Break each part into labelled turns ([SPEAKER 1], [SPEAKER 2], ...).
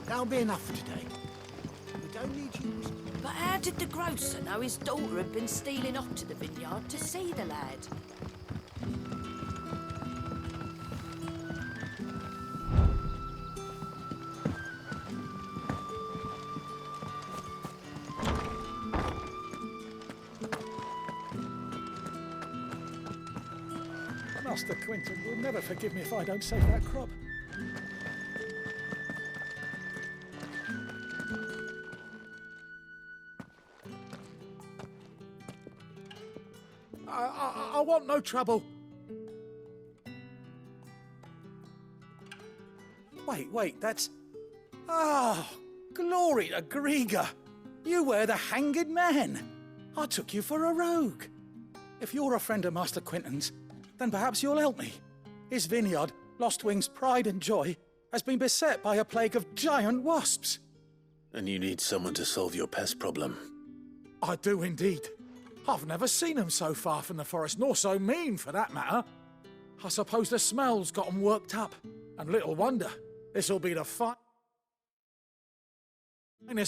[SPEAKER 1] That'll be enough for today. We don't need you.
[SPEAKER 2] But how did the grocer know his daughter had been stealing off to the vineyard to see the lad?
[SPEAKER 3] Master Quinton will never forgive me if I don't save that crop.
[SPEAKER 1] I want no trouble. Wait, that's... Ah, glory to Grieger. You were the hanged man. I took you for a rogue. If you're a friend of Master Quinton's, then perhaps you'll help me. His vineyard, Lostwing's pride and joy, has been beset by a plague of giant wasps.
[SPEAKER 4] And you need someone to solve your pest problem.
[SPEAKER 1] I do indeed. I've never seen them so far from the forest, nor so mean, for that matter. I suppose the smell's got them worked up. And little wonder, this'll be the finest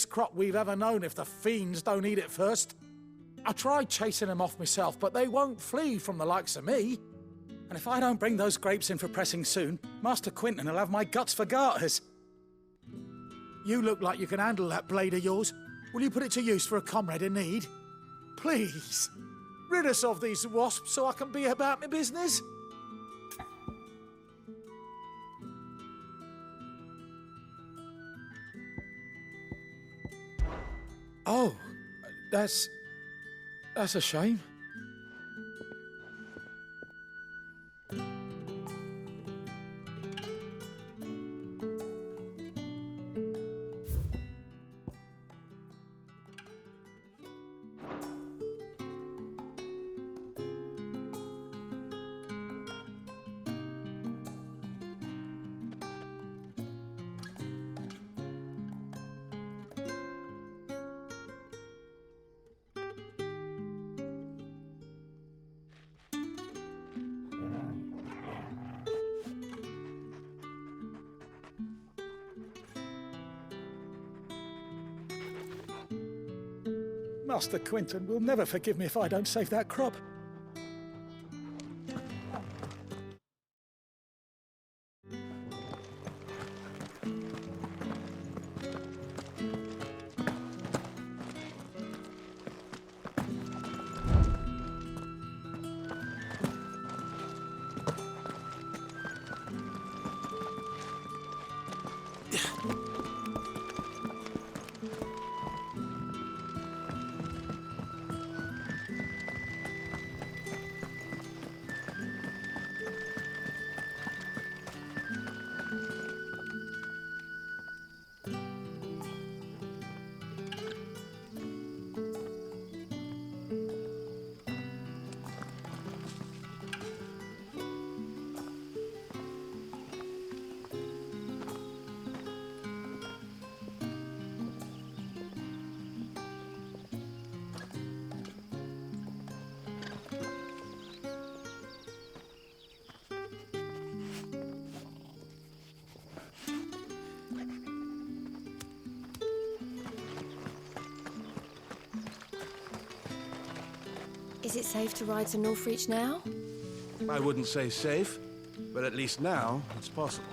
[SPEAKER 1] crop we've ever known if the fiends don't eat it first. I tried chasing them off myself, but they won't flee from the likes of me. And if I don't bring those grapes in for pressing soon, Master Quinton will have my guts for garters. You look like you can handle that blade of yours. Will you put it to use for a comrade in need? Please, rid us of these wasps so I can be about my business. Oh, that's a shame.
[SPEAKER 3] Master Quinton will never forgive me if I don't save that crop.
[SPEAKER 5] Is it safe to ride to Northreach now?
[SPEAKER 6] I wouldn't say safe, but at least now it's possible.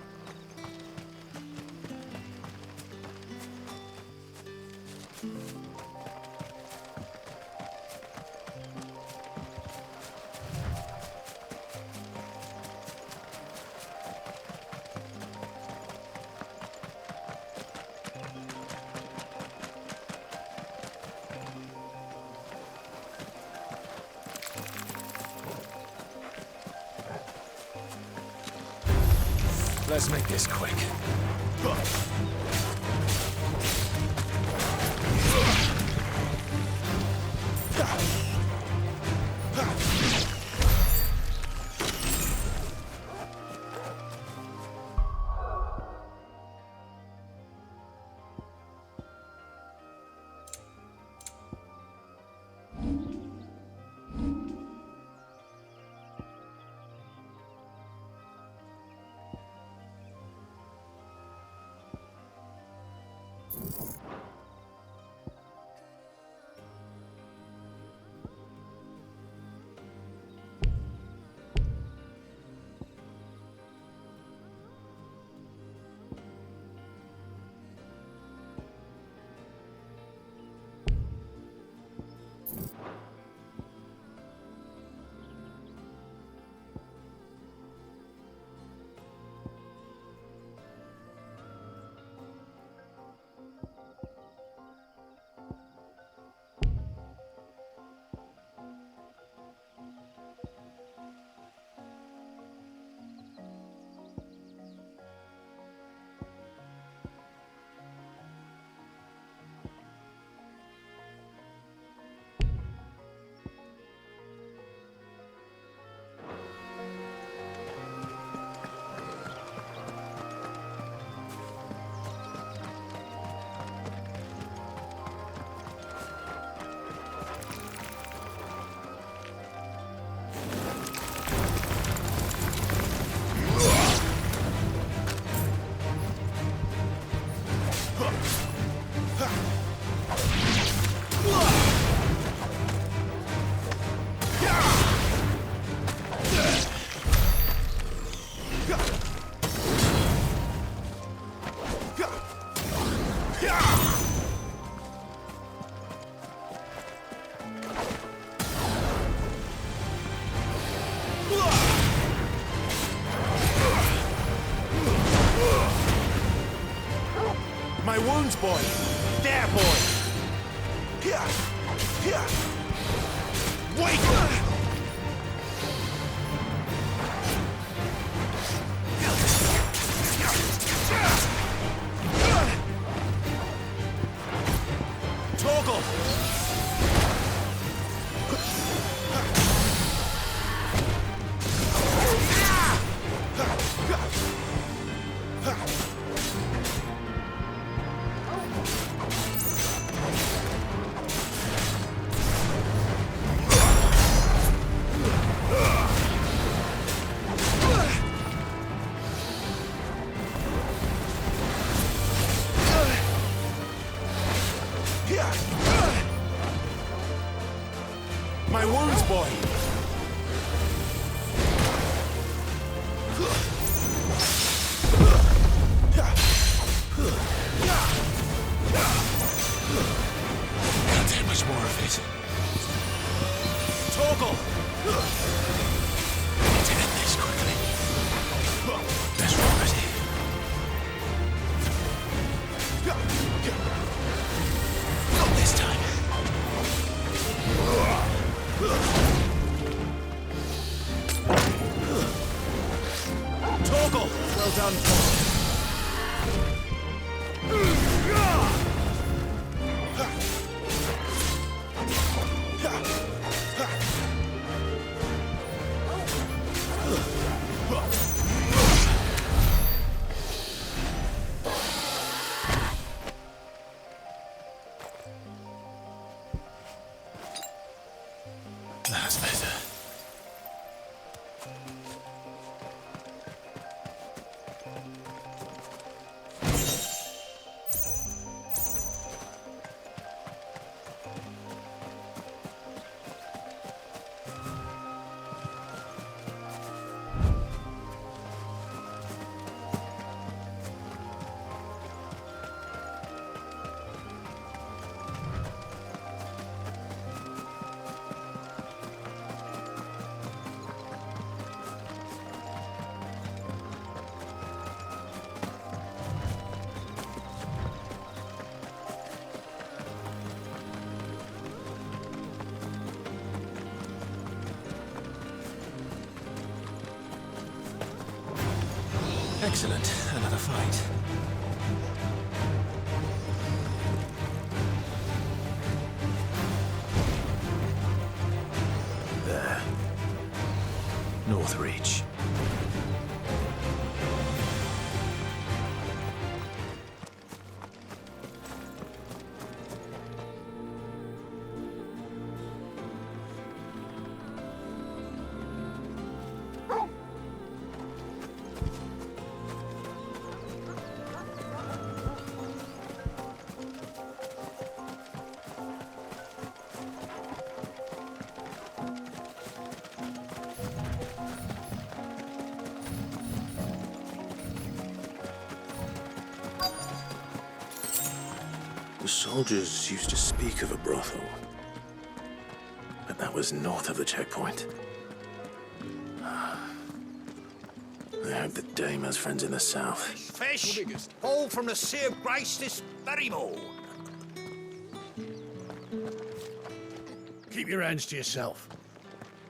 [SPEAKER 4] Let's make this quick. My wounds, boy! There, boy! Wait! Toggle! My wounds, boy! Can't take much more of it. Toggle! I need to end this quickly. That's property. Not this time. Toggle! Well done, Toggle. That's better. Excellent. Another fight. There. North Reach.
[SPEAKER 7] The soldiers used to speak of a brothel, but that was north of the checkpoint. I hope the dame has friends in the south.
[SPEAKER 4] Fish, all from the Sea of Grace this very morn.
[SPEAKER 8] Keep your hands to yourself.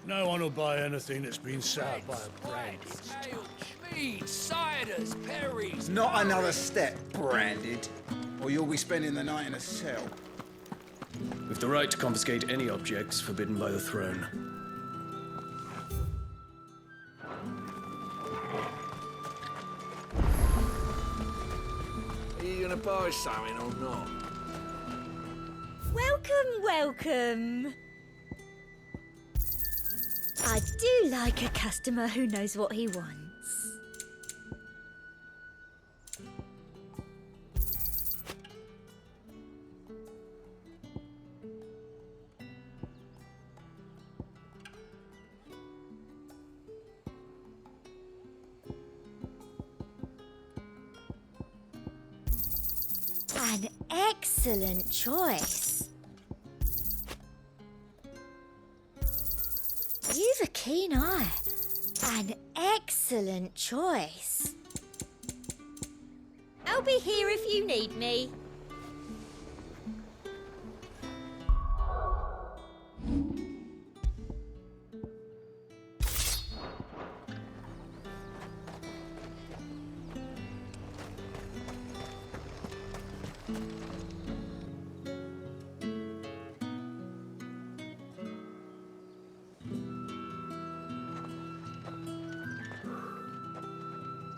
[SPEAKER 8] No one will buy anything that's been soured by a brand.
[SPEAKER 9] Schmeeds, ciders, perries.
[SPEAKER 10] Not another step, branded, or you'll be spending the night in a cell.
[SPEAKER 11] With the right to confiscate any objects forbidden by the throne.
[SPEAKER 6] Are you gonna buy something or not?
[SPEAKER 12] Welcome, welcome. I do like a customer who knows what he wants. An excellent choice. You've a keen eye. An excellent choice. I'll be here if you need me.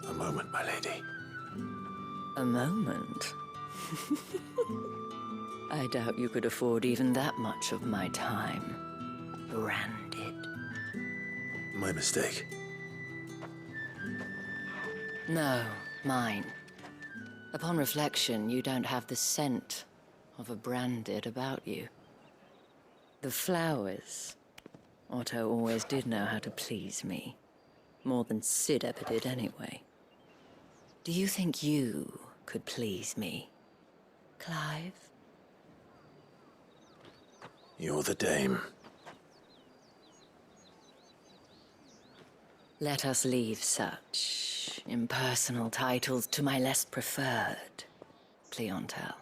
[SPEAKER 7] A moment, my lady.
[SPEAKER 2] A moment? I doubt you could afford even that much of my time. Branded.
[SPEAKER 7] My mistake.
[SPEAKER 2] No, mine. Upon reflection, you don't have the scent of a branded about you. The flowers. Otto always did know how to please me. More than Sid ever did anyway. Do you think you could please me, Clive?
[SPEAKER 7] You're the dame.
[SPEAKER 2] Let us leave such impersonal titles to my less preferred clientele.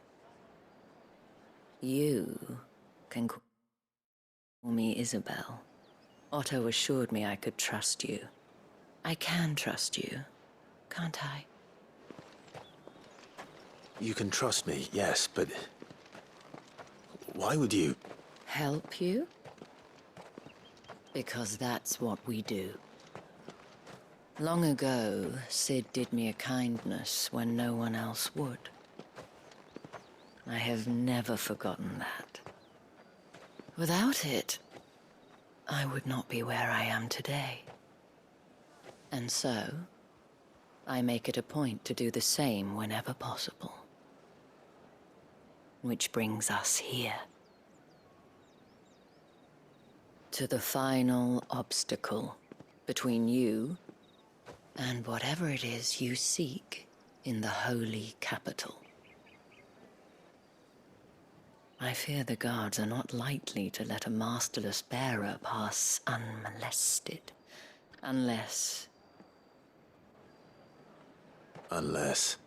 [SPEAKER 2] You can call me Isabel. Otto assured me I could trust you. I can trust you, can't I?
[SPEAKER 7] You can trust me, yes, but why would you?
[SPEAKER 2] Help you? Because that's what we do. Long ago, Sid did me a kindness when no one else would. I have never forgotten that. Without it, I would not be where I am today. And so, I make it a point to do the same whenever possible. Which brings us here. To the final obstacle between you and whatever it is you seek in the holy capital. I fear the guards are not likely to let a masterless bearer pass unmolested, unless...
[SPEAKER 7] Unless...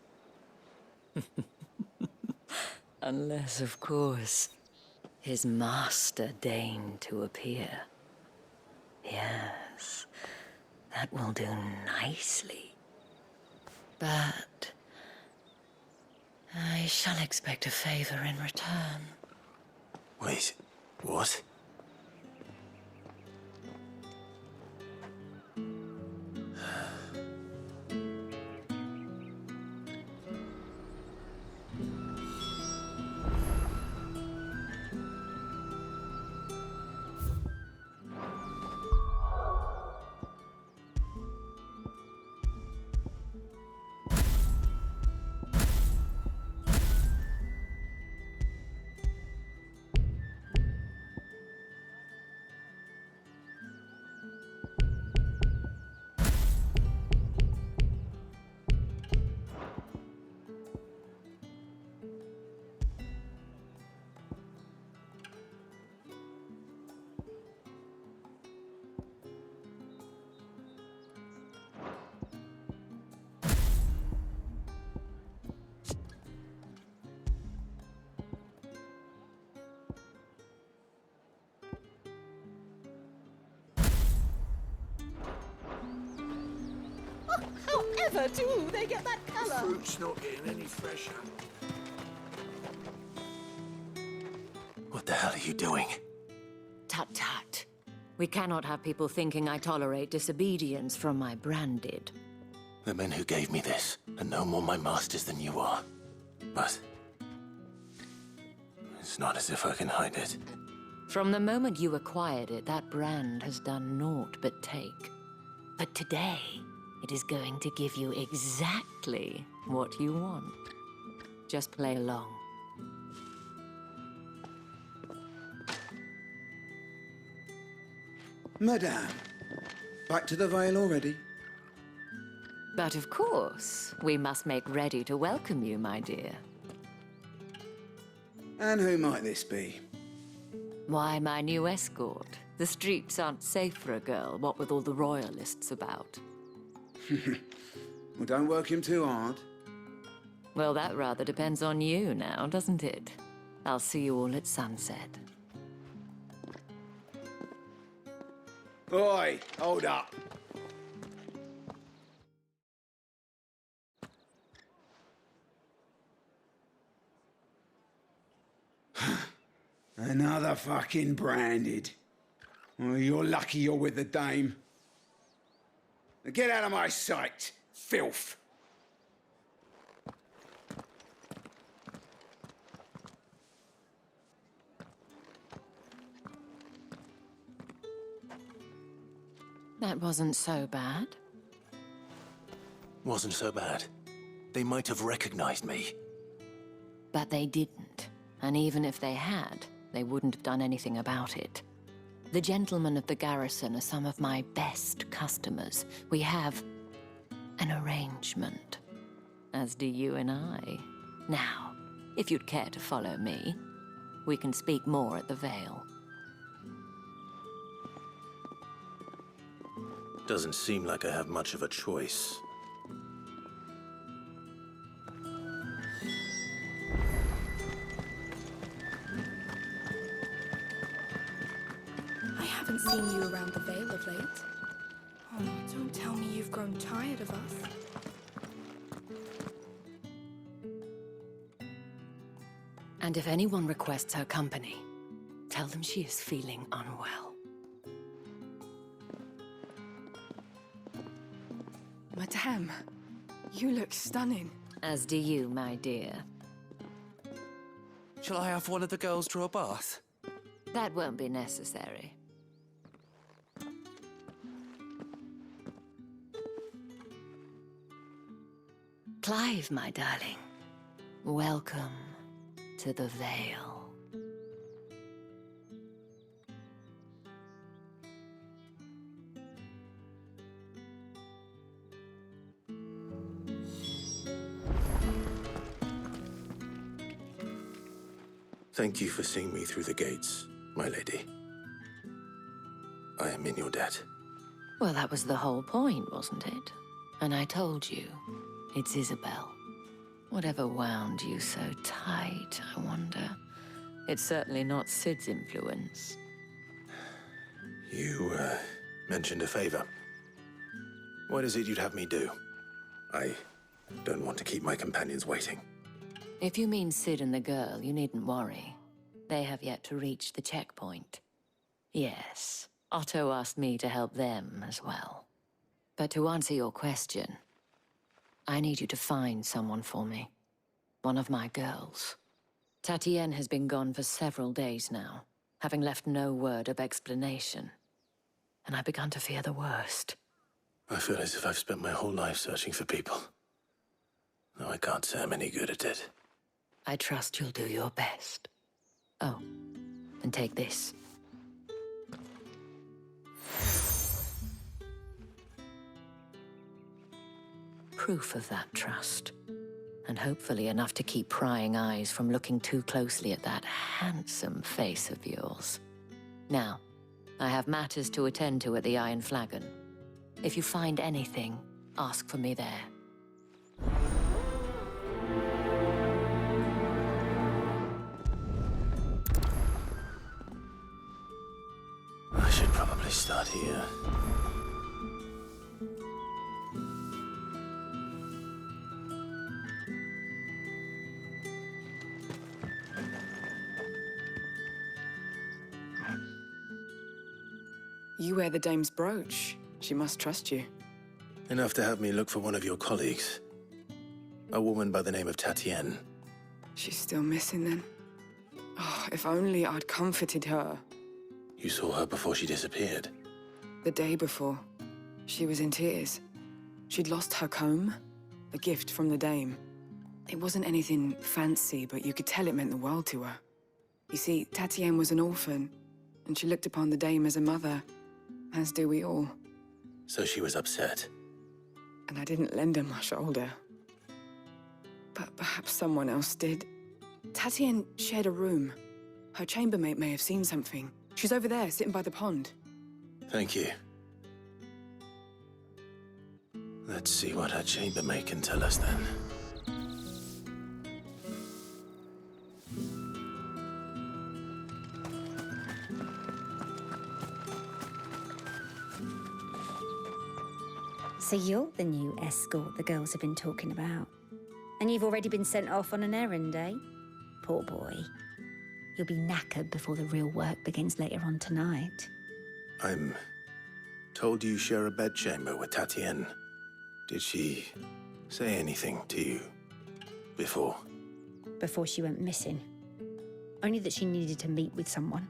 [SPEAKER 2] Unless, of course, his master deigned to appear. Yes, that will do nicely. But I shall expect a favor in return.
[SPEAKER 7] Wait, what?
[SPEAKER 2] liver, too. They get that colour.
[SPEAKER 6] Fruit's not getting any fresher.
[SPEAKER 7] What the hell are you doing?
[SPEAKER 2] Tut tut. We cannot have people thinking I tolerate disobedience from my branded.
[SPEAKER 7] The men who gave me this are no more my masters than you are. But it's not as if I can hide it.
[SPEAKER 2] From the moment you acquired it, that brand has done naught but take. But today, it is going to give you exactly what you want. Just play along.
[SPEAKER 10] Madame, back to the Vale already?
[SPEAKER 2] But of course, we must make ready to welcome you, my dear.
[SPEAKER 10] And who might this be?
[SPEAKER 2] Why, my new escort. The streets aren't safe for a girl, what with all the royalists about.
[SPEAKER 10] Well, don't work him too hard.
[SPEAKER 2] Well, that rather depends on you now, doesn't it? I'll see you all at sunset.
[SPEAKER 10] Oi, hold up. Another fucking branded. Oh, you're lucky you're with the dame. Now get out of my sight, filth.
[SPEAKER 2] That wasn't so bad.
[SPEAKER 7] Wasn't so bad. They might have recognized me.
[SPEAKER 2] But they didn't. And even if they had, they wouldn't have done anything about it. The gentlemen of the garrison are some of my best customers. We have an arrangement, as do you and I. Now, if you'd care to follow me, we can speak more at the Vale.
[SPEAKER 7] Doesn't seem like I have much of a choice.
[SPEAKER 5] I haven't seen you around the Vale of late. Oh, don't tell me you've grown tired of us.
[SPEAKER 2] And if anyone requests her company, tell them she is feeling unwell.
[SPEAKER 5] Madame, you look stunning.
[SPEAKER 2] As do you, my dear.
[SPEAKER 4] Shall I have one of the girls draw a bath?
[SPEAKER 2] That won't be necessary. Clive, my darling. Welcome to the Vale.
[SPEAKER 7] Thank you for seeing me through the gates, my lady. I am in your debt.
[SPEAKER 2] Well, that was the whole point, wasn't it? And I told you, it's Isabel. Whatever wound you so tight, I wonder. It's certainly not Sid's influence.
[SPEAKER 7] You, mentioned a favor. What is it you'd have me do? I don't want to keep my companions waiting.
[SPEAKER 2] If you mean Sid and the girl, you needn't worry. They have yet to reach the checkpoint. Yes, Otto asked me to help them as well. But to answer your question, I need you to find someone for me. One of my girls. Tatienne has been gone for several days now, having left no word of explanation. And I've begun to fear the worst.
[SPEAKER 7] I feel as if I've spent my whole life searching for people. No, I can't say I'm any good at it.
[SPEAKER 2] I trust you'll do your best. Oh, and take this. Proof of that trust. And hopefully enough to keep prying eyes from looking too closely at that handsome face of yours. Now, I have matters to attend to at the Iron Flagon. If you find anything, ask for me there.
[SPEAKER 7] I should probably start here.
[SPEAKER 13] You wear the dame's brooch. She must trust you.
[SPEAKER 7] Enough to have me look for one of your colleagues. A woman by the name of Tatienne.
[SPEAKER 13] She's still missing then. Oh, if only I'd comforted her.
[SPEAKER 7] You saw her before she disappeared.
[SPEAKER 13] The day before, she was in tears. She'd lost her comb, a gift from the dame. It wasn't anything fancy, but you could tell it meant the world to her. You see, Tatienne was an orphan, and she looked upon the dame as a mother, as do we all.
[SPEAKER 7] So she was upset.
[SPEAKER 13] And I didn't lend her my shoulder. But perhaps someone else did. Tatienne shared a room. Her chambermaid may have seen something. She's over there, sitting by the pond.
[SPEAKER 7] Thank you. Let's see what her chambermaid can tell us then.
[SPEAKER 12] So you're the new escort the girls have been talking about. And you've already been sent off on an errand, eh? Poor boy. You'll be knackered before the real work begins later on tonight.
[SPEAKER 7] I'm told you share a bedchamber with Tatienne. Did she say anything to you before?
[SPEAKER 12] Before she went missing. Only that she needed to meet with someone.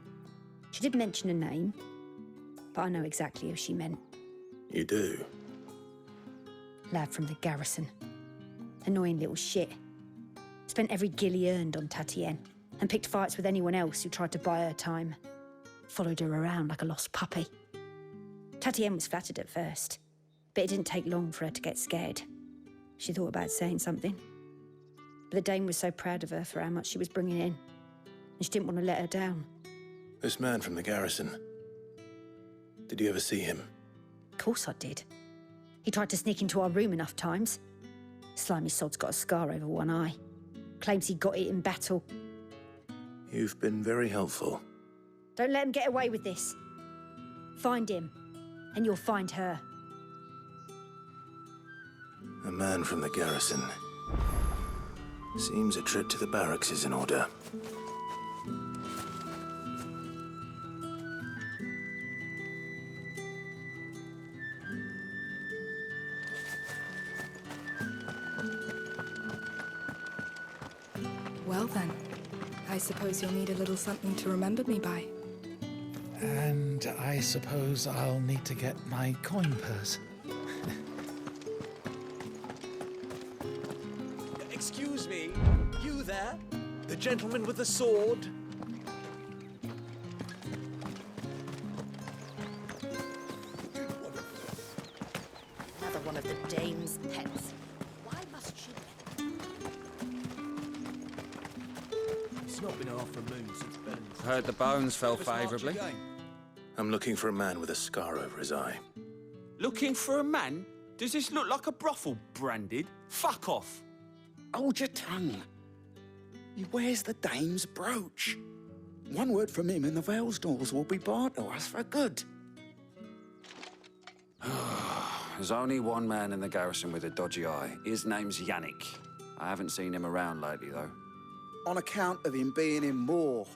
[SPEAKER 12] She did mention a name, but I know exactly who she meant.
[SPEAKER 7] You do?
[SPEAKER 12] Lad from the garrison. Annoying little shit. Spent every guil he earned on Tatienne, and picked fights with anyone else who tried to buy her time. Followed her around like a lost puppy. Tatienne was flattered at first, but it didn't take long for her to get scared. She thought about saying something. But the dame was so proud of her for how much she was bringing in, and she didn't want to let her down.
[SPEAKER 7] This man from the garrison. Did you ever see him?
[SPEAKER 12] Of course I did. He tried to sneak into our room enough times. Slimy sod's got a scar over one eye. Claims he got it in battle.
[SPEAKER 7] You've been very helpful.
[SPEAKER 12] Don't let him get away with this. Find him, and you'll find her.
[SPEAKER 7] A man from the garrison. Seems a trip to the barracks is in order.
[SPEAKER 5] Well then, I suppose you'll need a little something to remember me by.
[SPEAKER 1] And I suppose I'll need to get my coin purse.
[SPEAKER 14] Excuse me, you there? The gentleman with the sword?
[SPEAKER 2] Another one of the dame's pets. Why must she?
[SPEAKER 6] It's not been half a moon since Ben.
[SPEAKER 15] Heard the bones fell favourably.
[SPEAKER 7] I'm looking for a man with a scar over his eye.
[SPEAKER 15] Looking for a man? Does this look like a brothel, Branded? Fuck off!
[SPEAKER 10] Hold your tongue. He wears the dame's brooch. One word from him and the Vale's doors will be barred to us for good.
[SPEAKER 16] There's only one man in the garrison with a dodgy eye. His name's Yannick. I haven't seen him around lately, though.
[SPEAKER 17] On account of him being in war.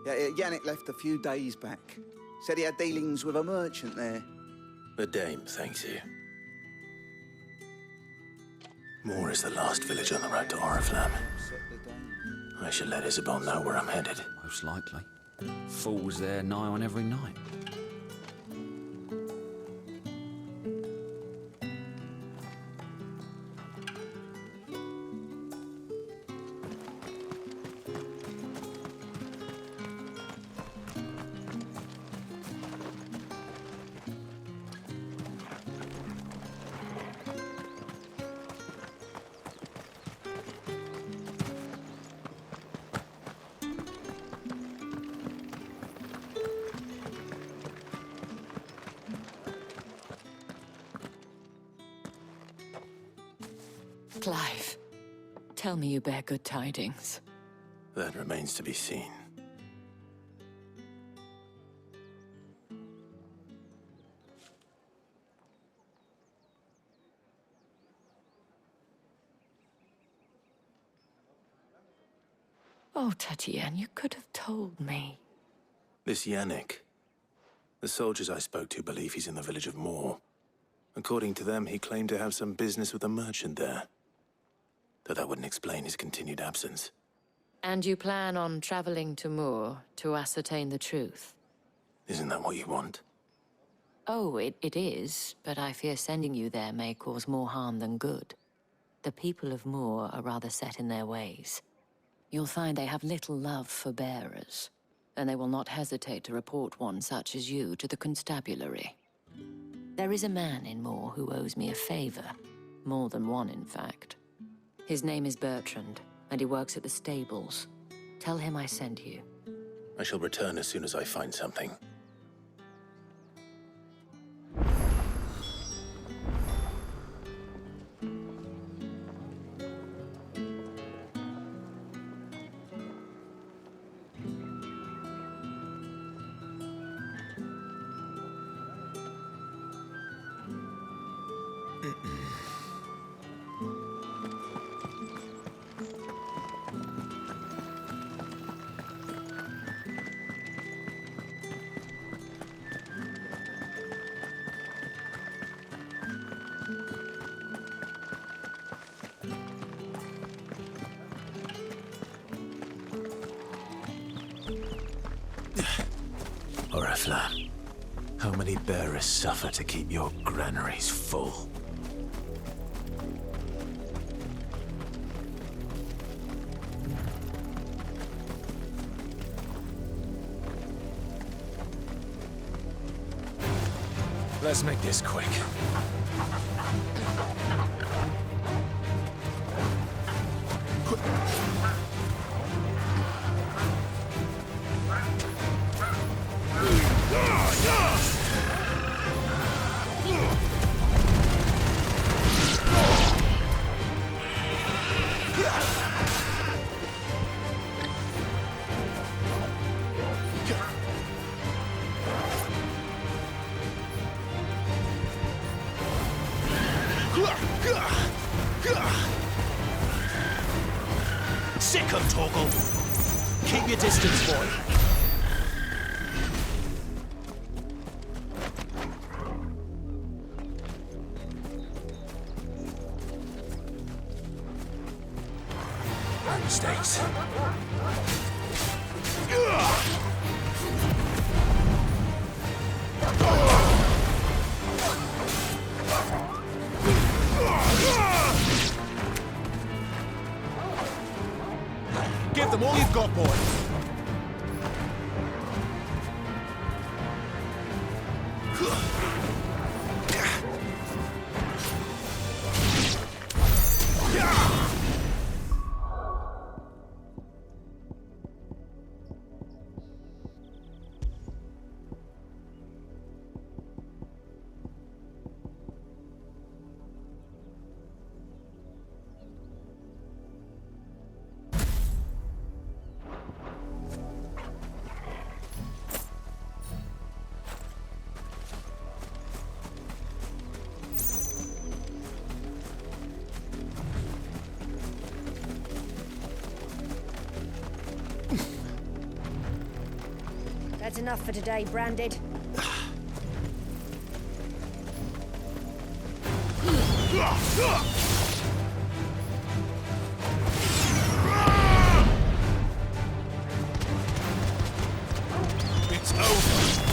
[SPEAKER 17] Yeah, Yannick left a few days back. Said he had dealings with a merchant there.
[SPEAKER 7] The dame thanks you. Moor is the last village on the road to Oriflamme. I should let Isabel know where I'm headed.
[SPEAKER 16] Most likely. Fools there nigh on every night.
[SPEAKER 2] Clive, tell me you bear good tidings.
[SPEAKER 7] That remains to be seen.
[SPEAKER 2] Oh, Tatienne, you could have told me.
[SPEAKER 7] This Yannick. The soldiers I spoke to believe he's in the village of Moor. According to them, he claimed to have some business with a merchant there. Though that wouldn't explain his continued absence.
[SPEAKER 2] And you plan on traveling to Moor to ascertain the truth?
[SPEAKER 7] Isn't that what you want?
[SPEAKER 2] Oh, it is, but I fear sending you there may cause more harm than good. The people of Moor are rather set in their ways. You'll find they have little love for bearers, and they will not hesitate to report one such as you to the constabulary. There is a man in Moor who owes me a favor. More than one, in fact. His name is Bertrand, and he works at the stables. Tell him I sent you.
[SPEAKER 7] I shall return as soon as I find something. Orifla, how many bearers suffer to keep your granaries full? Let's make this quick.
[SPEAKER 14] Sick of Torgal. Keep your distance, boy.
[SPEAKER 7] Mistakes.
[SPEAKER 14] Give them all you've got, boy.
[SPEAKER 12] That's enough for today, Branded.
[SPEAKER 14] It's over.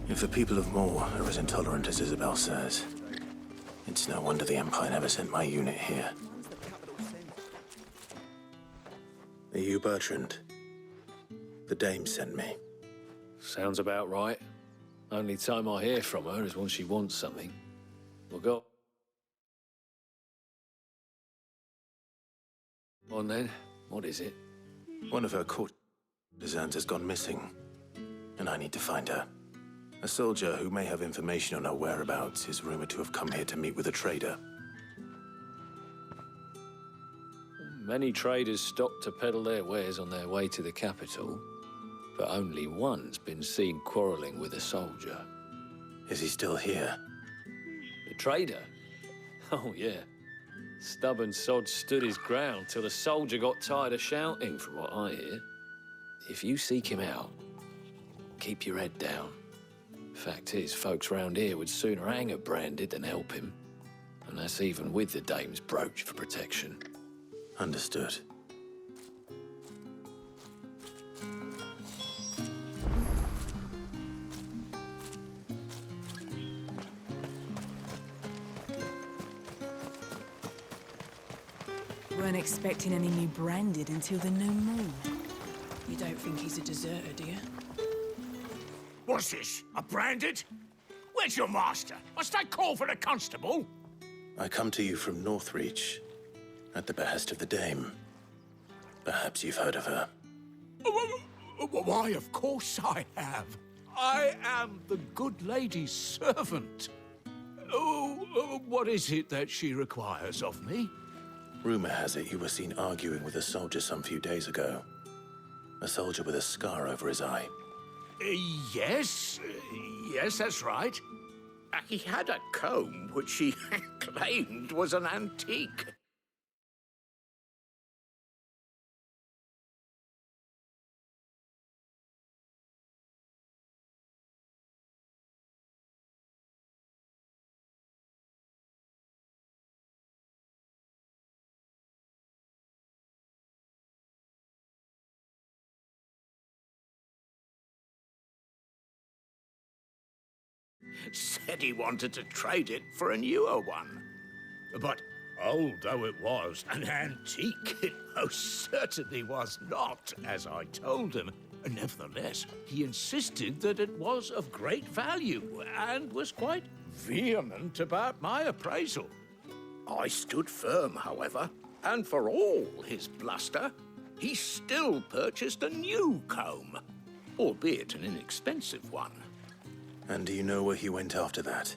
[SPEAKER 7] If the people of Moor are as intolerant as Isabel says, it's no wonder the Empire never sent my unit here. Are you Bertrand? The Dame sent me.
[SPEAKER 18] Sounds about right. Only time I hear from her is when she wants something. We'll go on then. What is it?
[SPEAKER 7] One of her courtesans has gone missing, and I need to find her. A soldier who may have information on her whereabouts is rumored to have come here to meet with a trader.
[SPEAKER 18] Many traders stop to peddle their wares on their way to the capital, but only one's been seen quarreling with a soldier.
[SPEAKER 7] Is he still here?
[SPEAKER 18] The trader? Oh, yeah. Stubborn sod stood his ground till the soldier got tired of shouting, from what I hear. If you seek him out, keep your head down. Fact is, folks round here would sooner hang a branded than help him. And that's even with the Dame's brooch for protection.
[SPEAKER 7] Understood.
[SPEAKER 19] Weren't expecting any new branded until the new moon.
[SPEAKER 5] You don't think he's a deserter, do you?
[SPEAKER 8] What's this? A branded? Where's your master? Must I call for the constable?
[SPEAKER 7] I come to you from Northreach, at the behest of the Dame. Perhaps you've heard of her.
[SPEAKER 8] Why, of course I have. I am the good lady's servant. What is it that she requires of me?
[SPEAKER 7] Rumor has it you were seen arguing with a soldier some few days ago. A soldier with a scar over his eye.
[SPEAKER 8] Yes, that's right. He had a comb which he claimed was an antique. Said he wanted to trade it for a newer one. But old though it was, an antique it most certainly was not, as I told him. Nevertheless, he insisted that it was of great value and was quite vehement about my appraisal. I stood firm, however, and for all his bluster, he still purchased a new comb, albeit an inexpensive one.
[SPEAKER 7] And do you know where he went after that?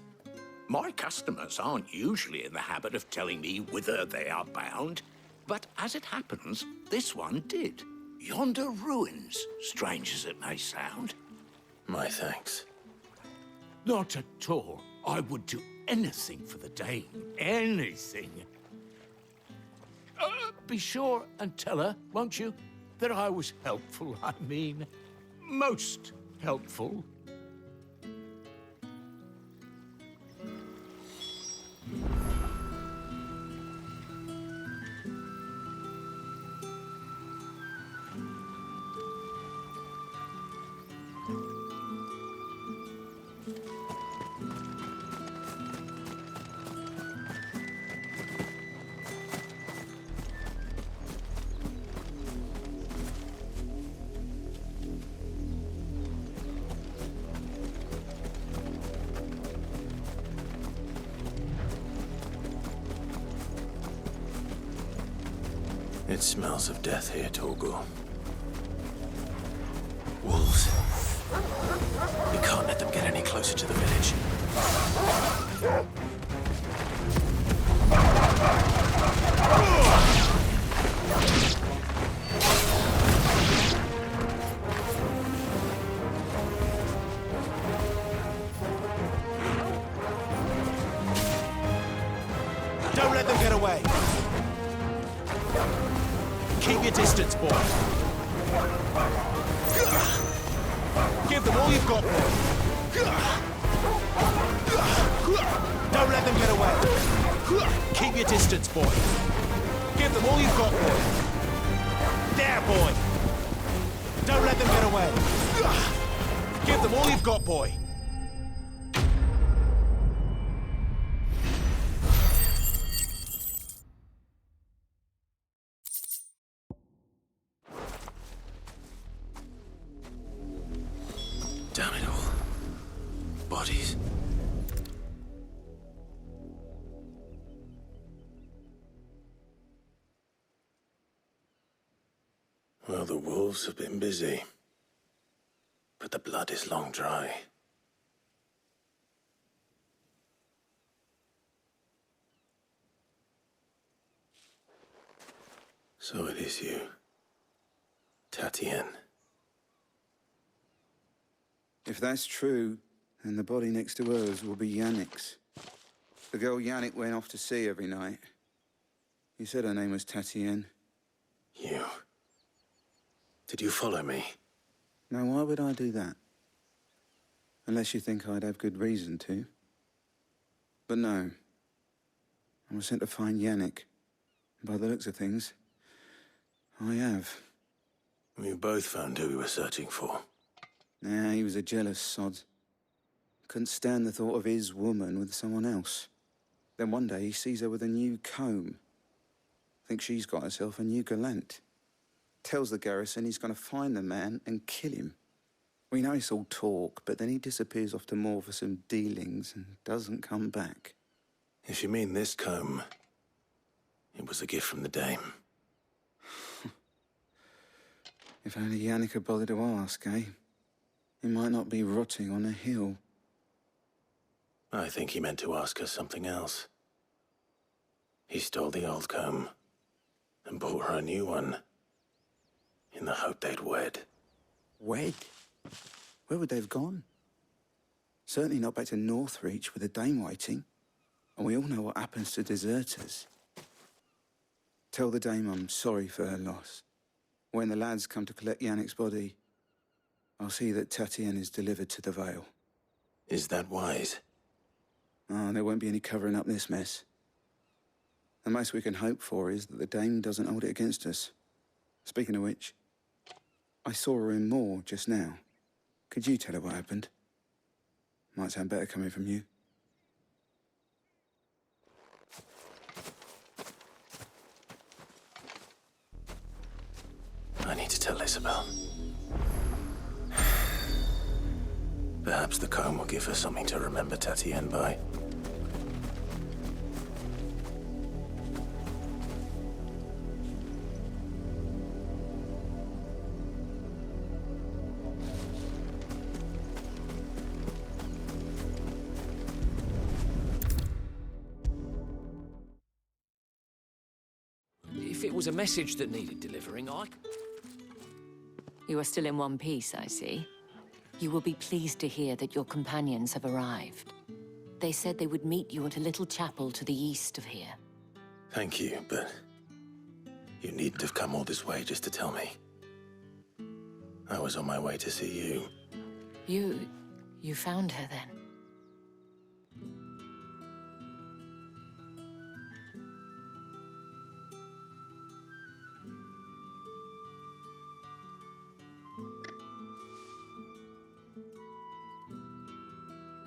[SPEAKER 8] My customers aren't usually in the habit of telling me whither they are bound, but as it happens, this one did. Yonder ruins, strange as it may sound.
[SPEAKER 7] My thanks.
[SPEAKER 8] Not at all. I would do anything for the Dame. Anything. Be sure and tell her, won't you, that I was helpful, I mean, most helpful.
[SPEAKER 7] It smells of death here, Torgor. Wolves. We can't let them get any closer to the village.
[SPEAKER 14] Don't let them get away. Keep your distance, boy. Give them all you've got, boy. Don't let them get away. Keep your distance, boy. Give them all you've got, boy. There, boy. Don't let them get away. Give them all you've got, boy.
[SPEAKER 7] bodies. Well, the wolves have been busy, but the blood is long dry. So it is you, Tatien.
[SPEAKER 17] If that's true, then the body next to hers will be Yannick's. The girl Yannick went off to see every night. You said her name was Tatien.
[SPEAKER 7] You. Did you follow me?
[SPEAKER 17] Now, why would I do that? Unless you think I'd have good reason to. But no. I was sent to find Yannick. By the looks of things, I have.
[SPEAKER 7] We both found who we were searching for.
[SPEAKER 17] Nah, he was a jealous sod. Couldn't stand the thought of his woman with someone else. Then one day he sees her with a new comb. Thinks she's got herself a new gallant. Tells the garrison he's going to find the man and kill him. We know it's all talk, but then he disappears off to Moor for some dealings and doesn't come back.
[SPEAKER 7] If you mean this comb, it was a gift from the dame.
[SPEAKER 17] If only Yannick had bothered to ask, eh? He might not be rotting on a hill.
[SPEAKER 7] I think he meant to ask her something else. He stole the old comb and bought her a new one in the hope they'd wed.
[SPEAKER 17] Wed? Where would they have gone? Certainly not back to Northreach with a dame waiting. And we all know what happens to deserters. Tell the dame I'm sorry for her loss. When the lads come to collect Yannick's body, I'll see that Tatien is delivered to the Vale.
[SPEAKER 7] Is that wise?
[SPEAKER 17] Oh, there won't be any covering up this mess. The most we can hope for is that the dame doesn't hold it against us. Speaking of which, I saw her in Moor just now. Could you tell her what happened? Might sound better coming from you.
[SPEAKER 7] I need to tell Isabel. Perhaps the comb will give her something to remember Tatien by.
[SPEAKER 18] If it was a message that needed delivering,
[SPEAKER 2] You are still in one piece, I see. You will be pleased to hear that your companions have arrived. They said they would meet you at a little chapel to the east of here.
[SPEAKER 7] Thank you, but you needn't have come all this way just to tell me. I was on my way to see you.
[SPEAKER 2] You found her then?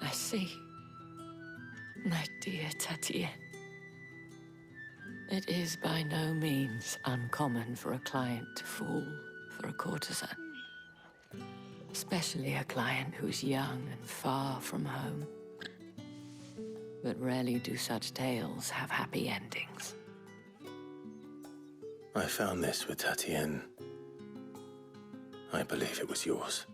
[SPEAKER 2] I see. My dear Tatien. It is by no means uncommon for a client to fall for a courtesan. Especially a client who's young and far from home. But rarely do such tales have happy endings.
[SPEAKER 7] I found this with Tatien. I believe it was yours.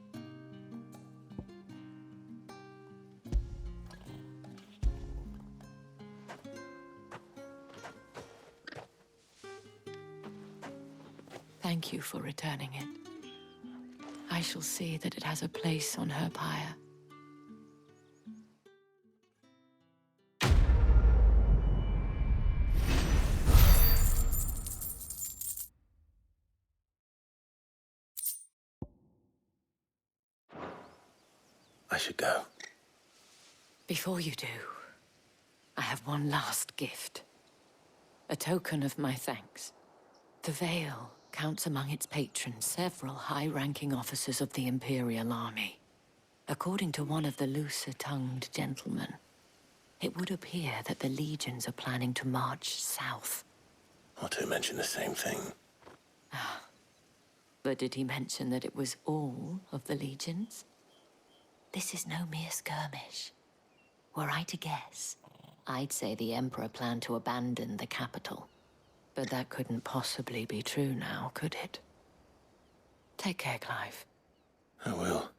[SPEAKER 2] Thank you for returning it. I shall see that it has a place on her pyre.
[SPEAKER 7] I should go.
[SPEAKER 2] Before you do, I have one last gift. A token of my thanks. The Vale counts among its patrons several high-ranking officers of the Imperial Army. According to one of the looser-tongued gentlemen, it would appear that the legions are planning to march south.
[SPEAKER 7] Or to mention the same thing.
[SPEAKER 2] But did he mention that it was all of the legions? This is no mere skirmish. Were I to guess, I'd say the Emperor planned to abandon the capital. But that couldn't possibly be true now, could it? Take care, Clive.
[SPEAKER 7] I will.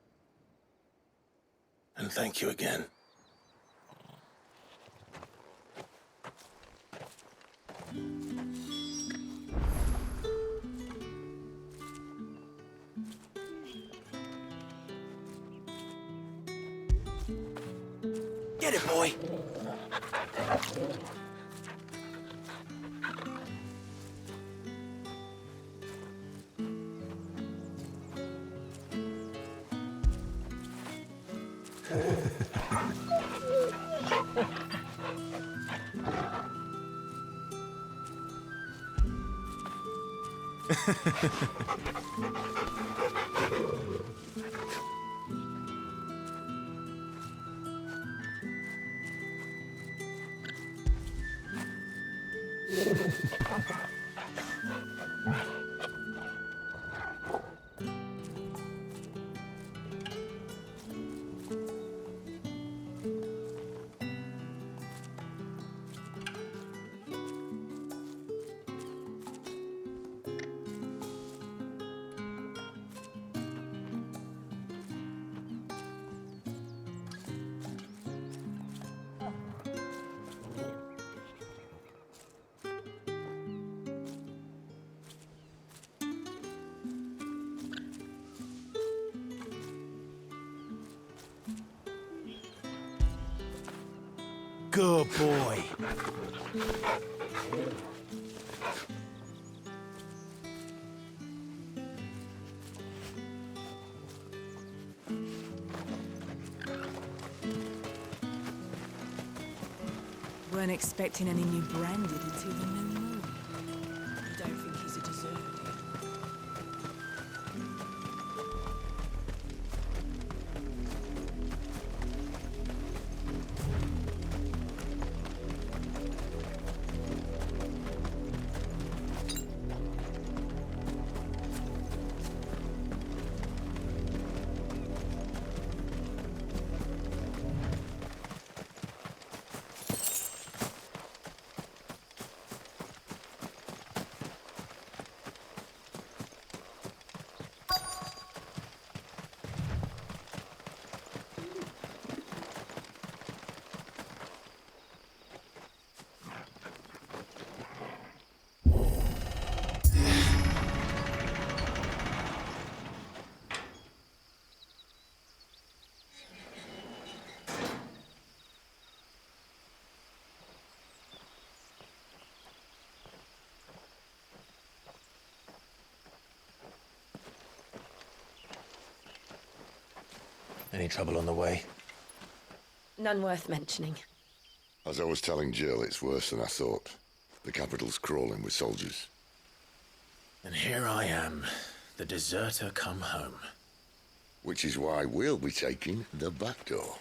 [SPEAKER 7] And thank you again.
[SPEAKER 14] Get it, boy! Good boy.
[SPEAKER 19] Weren't expecting any new branded until the new moon. You don't think he's a deserter?
[SPEAKER 7] Any trouble on the way?
[SPEAKER 20] None worth mentioning.
[SPEAKER 21] As I was telling Jill, it's worse than I thought. The capital's crawling with soldiers.
[SPEAKER 7] And here I am, the deserter come home.
[SPEAKER 21] Which is why we'll be taking the back door.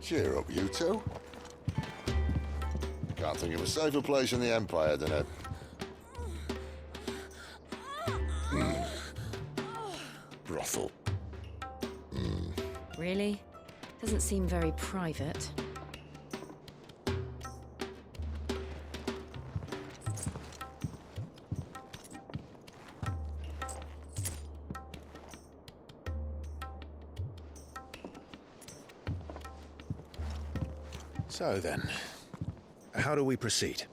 [SPEAKER 21] Cheer up, you two. Can't think of a safer place in the Empire than a... brothel.
[SPEAKER 20] Really? Doesn't seem very private.
[SPEAKER 14] So then, how do we proceed?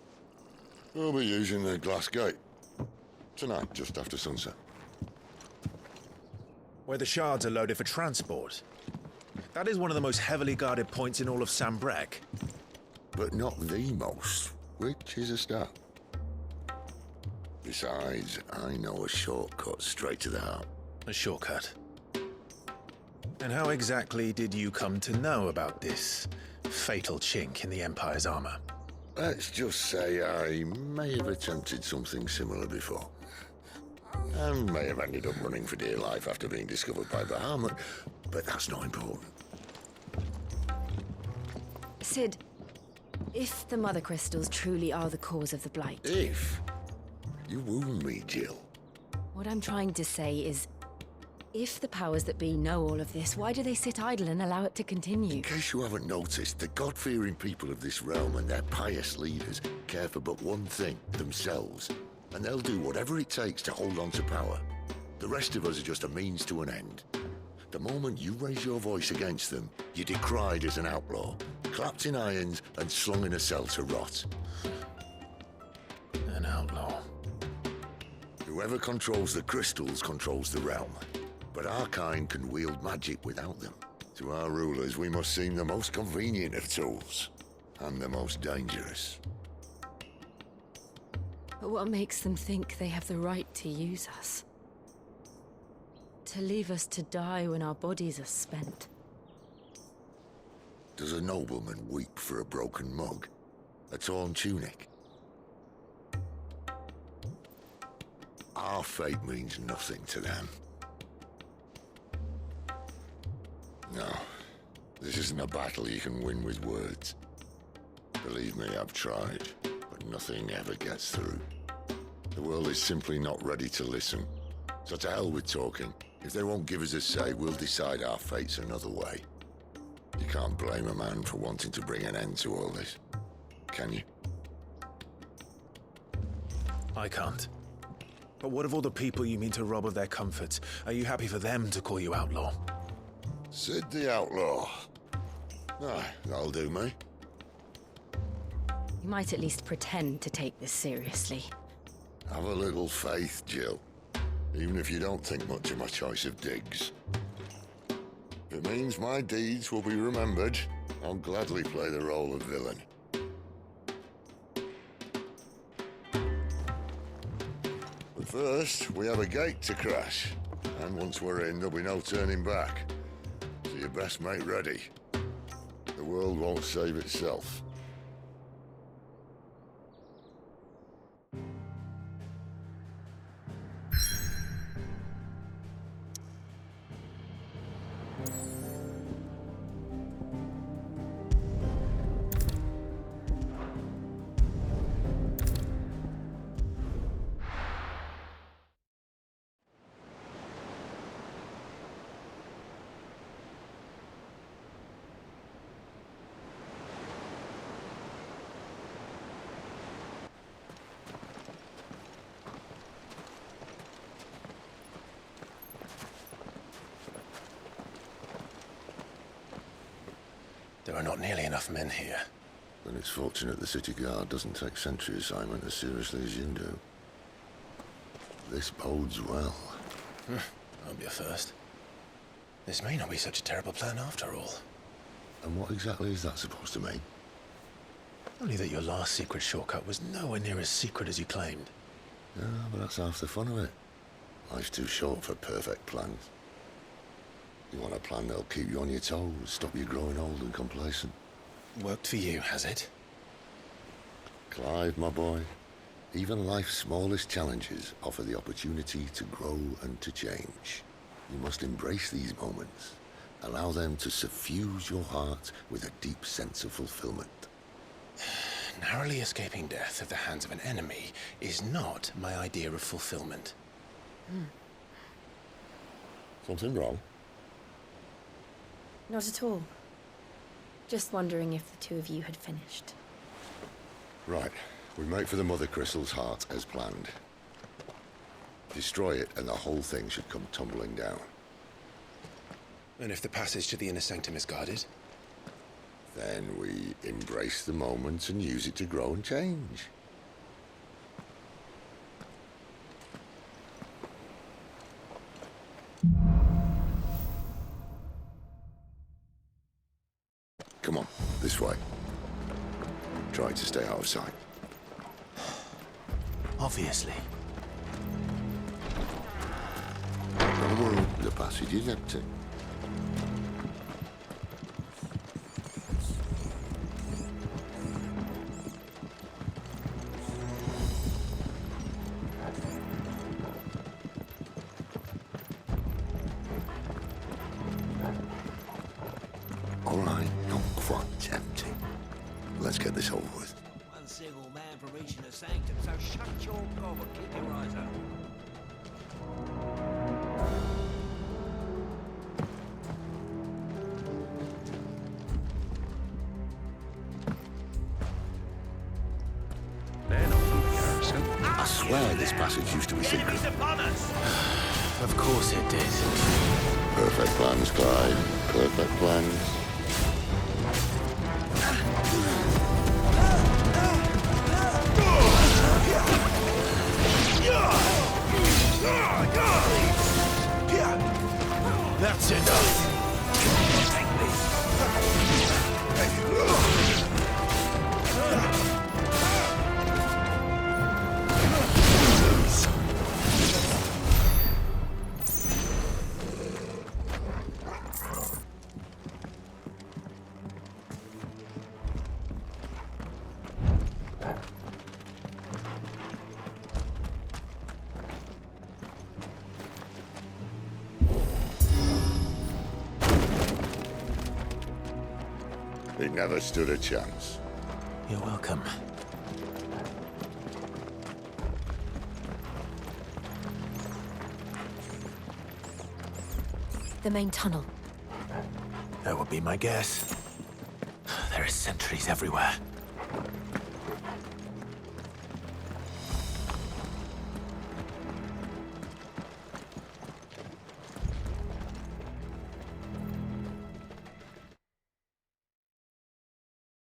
[SPEAKER 21] We'll be using the glass gate. Tonight, just after sunset.
[SPEAKER 14] Where the shards are loaded for transport. That is one of the most heavily guarded points in all of Sambrec.
[SPEAKER 21] But not the most, which is a start. Besides, I know a shortcut straight to the heart.
[SPEAKER 14] A shortcut? And how exactly did you come to know about this fatal chink in the Empire's armor?
[SPEAKER 21] Let's just say I may have attempted something similar before. And may have ended up running for dear life after being discovered by Bahamut, but that's not important.
[SPEAKER 20] Sid, if the Mother Crystals truly are the cause of the Blight...
[SPEAKER 21] If? You wound me, Jill.
[SPEAKER 20] What I'm trying to say is, if the powers that be know all of this, why do they sit idle and allow it to continue?
[SPEAKER 21] In case you haven't noticed, the God-fearing people of this realm and their pious leaders care for but one thing, themselves. And they'll do whatever it takes to hold on to power. The rest of us are just a means to an end. The moment you raise your voice against them, you're decried as an outlaw, clapped in irons and slung in a cell to rot.
[SPEAKER 14] An outlaw.
[SPEAKER 21] Whoever controls the crystals controls the realm. But our kind can wield magic without them. To our rulers, we must seem the most convenient of tools, and the most dangerous.
[SPEAKER 20] But what makes them think they have the right to use us? To leave us to die when our bodies are spent?
[SPEAKER 21] Does a nobleman weep for a broken mug? A torn tunic? Our fate means nothing to them. No, this isn't a battle you can win with words. Believe me, I've tried, but nothing ever gets through. The world is simply not ready to listen. So to hell with talking. If they won't give us a say, we'll decide our fates another way. You can't blame a man for wanting to bring an end to all this, can you?
[SPEAKER 14] I can't. But what of all the people you mean to rob of their comforts? Are you happy for them to call you outlaw?
[SPEAKER 21] Sid the Outlaw. Aye, that'll do me.
[SPEAKER 20] You might at least pretend to take this seriously.
[SPEAKER 21] Have a little faith, Jill. Even if you don't think much of my choice of digs. If it means my deeds will be remembered, I'll gladly play the role of villain. But first, we have a gate to crash. And once we're in, there'll be no turning back. So you best make ready. The world won't save itself.
[SPEAKER 14] There are not nearly enough men here.
[SPEAKER 21] Then it's fortunate the city guard doesn't take sentry assignment as seriously as you do. This bodes well.
[SPEAKER 14] That'll be a first. This may not be such a terrible plan after all.
[SPEAKER 21] And what exactly is that supposed to mean?
[SPEAKER 14] Only that your last secret shortcut was nowhere near as secret as you claimed.
[SPEAKER 21] Yeah, but that's half the fun of it. Life's too short for perfect plans. You want a plan that'll keep you on your toes, stop you growing old and complacent.
[SPEAKER 14] Worked for you, has it?
[SPEAKER 21] Clive, my boy, even life's smallest challenges offer the opportunity to grow and to change. You must embrace these moments. Allow them to suffuse your heart with a deep sense of fulfillment.
[SPEAKER 14] Narrowly escaping death at the hands of an enemy is not my idea of fulfillment.
[SPEAKER 21] Something wrong?
[SPEAKER 20] Not at all. Just wondering if the two of you had finished.
[SPEAKER 21] Right. We make for the Mother Crystal's heart as planned. Destroy it and the whole thing should come tumbling down.
[SPEAKER 14] And if the passage to the inner sanctum is guarded?
[SPEAKER 21] Then we embrace the moment and use it to grow and change. Come on, this way. Try to stay out of sight.
[SPEAKER 14] Obviously.
[SPEAKER 21] Don't worry, the passage is empty. All right, not quite empty. Let's get this over with.
[SPEAKER 8] One single man for reaching the sanctum, so shut your gob and keep your eyes open.
[SPEAKER 21] I swear this passage used to be secret.
[SPEAKER 14] Of course it did.
[SPEAKER 21] Perfect plans, Clyde. Perfect plans.
[SPEAKER 14] That's enough.
[SPEAKER 21] He never stood a chance.
[SPEAKER 14] You're welcome.
[SPEAKER 20] The main tunnel.
[SPEAKER 14] That would be my guess. There are sentries everywhere.